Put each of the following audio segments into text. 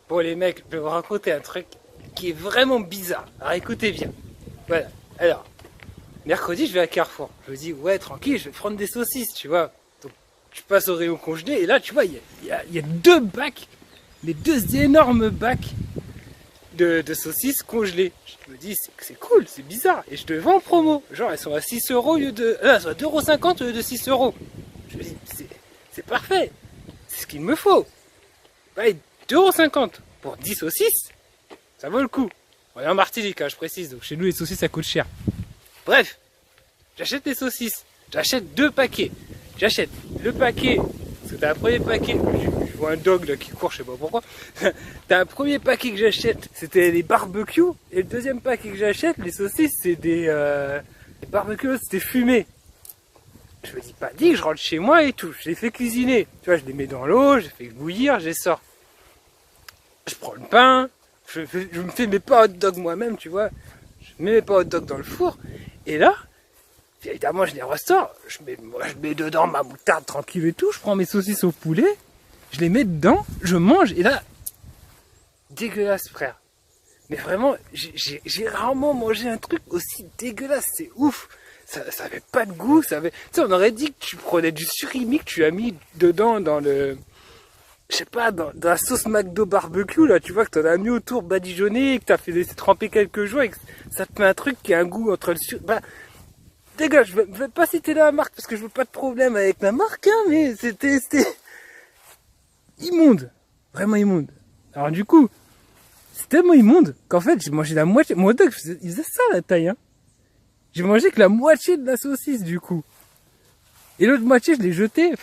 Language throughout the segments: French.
Bon les mecs, je vais vous raconter un truc qui est vraiment bizarre. Alors écoutez bien. Voilà. Alors, mercredi, je vais à Carrefour. Je me dis, ouais, tranquille, je vais prendre des saucisses, tu vois. Donc, je passe au rayon congelé et là, tu vois, il y a deux bacs, mais deux énormes bacs de saucisses congelées. Je me dis, c'est cool, c'est bizarre. Et je te vends en promo. Genre, elles sont à 6 euros au lieu de. Elles sont à 2,50 € au lieu de 6 euros. Je me dis, c'est parfait. C'est ce qu'il me faut. Ouais, 2,50 € pour 10 saucisses, ça vaut le coup. On est en Martinique, hein, je précise. Donc, chez nous, les saucisses, ça coûte cher. Bref, j'achète les saucisses. J'achète 2 paquets. J'achète le paquet. Parce que t'as un premier paquet. Je vois un dog là qui court, je sais pas pourquoi. T'as un premier paquet que j'achète, c'était les barbecues. Et le deuxième paquet que j'achète, les saucisses, c'est des barbecues, c'était fumé. Je me dis pas dit que je rentre chez moi et tout. Je les fais cuisiner. Tu vois, je les mets dans l'eau, je les fais bouillir, je les sors. Je prends le pain. Je me fais mes pas hot dog moi-même, tu vois. Je mets mes pas hot dog dans le four. Et là, évidemment, je les ressors. Je mets dedans ma moutarde tranquille et tout. Je prends mes saucisses au poulet. Je les mets dedans. Je mange. Et là, dégueulasse, frère. Mais vraiment, j'ai rarement mangé un truc aussi dégueulasse. C'est ouf. Ça avait pas de goût. Ça avait... Tu sais, on aurait dit que tu prenais du surimi que tu as mis dedans dans le... Je sais pas, dans la sauce McDo barbecue, là, tu vois, que t'en as mis autour badigeonné, que t'as fait laisser tremper quelques jours et que ça te met un truc qui a un goût entre le Bah, dégage, je vais pas citer la marque parce que je veux pas de problème avec la marque, hein, mais c'était immonde. Vraiment immonde. Alors, du coup, c'est tellement immonde qu'en fait, j'ai mangé la moitié. Mon dog, il faisait ça, la taille, hein. J'ai mangé que la moitié de la saucisse, du coup. Et l'autre moitié, je l'ai jeté,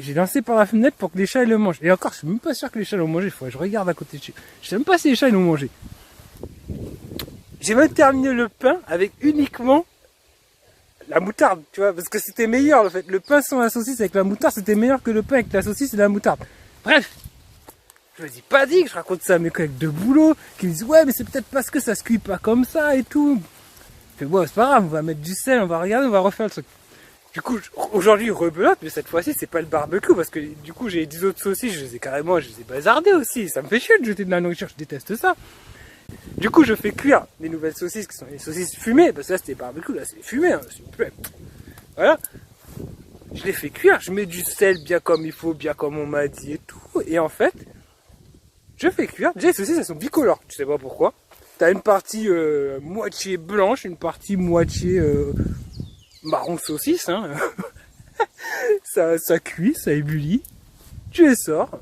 j'ai lancé par la fenêtre pour que les chats le mangent. Et encore, je suis même pas sûr que les chats l'ont mangé, il faudrait que je regarde à côté de chez. Je sais même pas si les chats l'ont mangé. J'ai même terminé le pain avec uniquement la moutarde, tu vois, parce que c'était meilleur en fait. Le pain sans la saucisse avec la moutarde, c'était meilleur que le pain avec la saucisse et la moutarde. Bref, je me dis pas dit que je raconte ça à mes collègues de boulot, qui me disent ouais, mais c'est peut-être parce que ça se cuit pas comme ça et tout. Je fais bon, c'est pas grave, on va mettre du sel, on va regarder, on va refaire le truc. Du coup, aujourd'hui, rebelote, mais cette fois-ci, c'est pas le barbecue, parce que du coup, j'ai 10 autres saucisses, je les ai bazardées aussi. Ça me fait chier de jeter de la nourriture, je déteste ça. Du coup, je fais cuire les nouvelles saucisses, qui sont les saucisses fumées, parce que là, c'était barbecue, là, c'est fumé, hein, s'il vous plaît. Voilà. Je les fais cuire, je mets du sel bien comme il faut, bien comme on m'a dit et tout. Et en fait, je fais cuire. Déjà, les saucisses, elles sont bicolores, tu sais pas pourquoi. T'as une partie moitié blanche, une partie moitié... marron saucisse, hein. ça cuit, ça ébullit, tu les sors,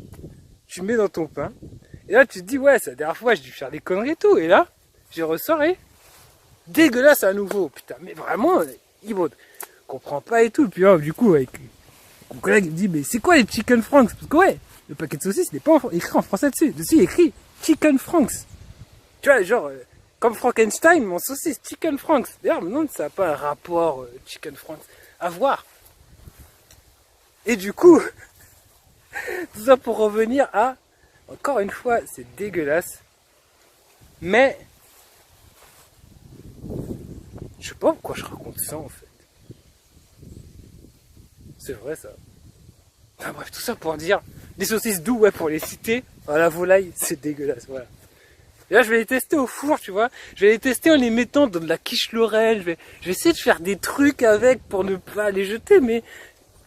tu mets dans ton pain, et là tu te dis ouais, c'est la dernière fois j'ai dû faire des conneries et tout, et là, j'ai ressors et dégueulasse à nouveau, putain, mais vraiment, il comprend pas et tout, puis du coup, avec mon collègue il me dit mais c'est quoi les chicken franks, parce que ouais, le paquet de saucisses il n'est pas écrit en français dessus, il est écrit chicken franks, tu vois, genre... Comme Frankenstein, mon saucisse, Chicken Franks. D'ailleurs, maintenant, ça n'a pas un rapport Chicken Franks. À voir. Et du coup, tout ça pour revenir à... Encore une fois, c'est dégueulasse. Mais... Je sais pas pourquoi je raconte ça, en fait. C'est vrai, ça. Enfin bref, tout ça pour dire... Les saucisses doux, ouais, pour les citer. À la volaille, c'est dégueulasse, voilà. Et là, je vais les tester au four, tu vois. Je vais les tester en les mettant dans de la quiche Lorraine. Je vais essayer de faire des trucs avec pour ne pas les jeter, mais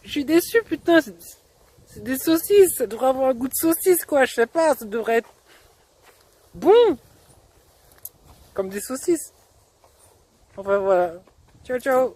je suis déçu, putain. C'est des saucisses. Ça devrait avoir un goût de saucisse, quoi. Je sais pas, ça devrait être bon. Comme des saucisses. Enfin, voilà. Ciao, ciao.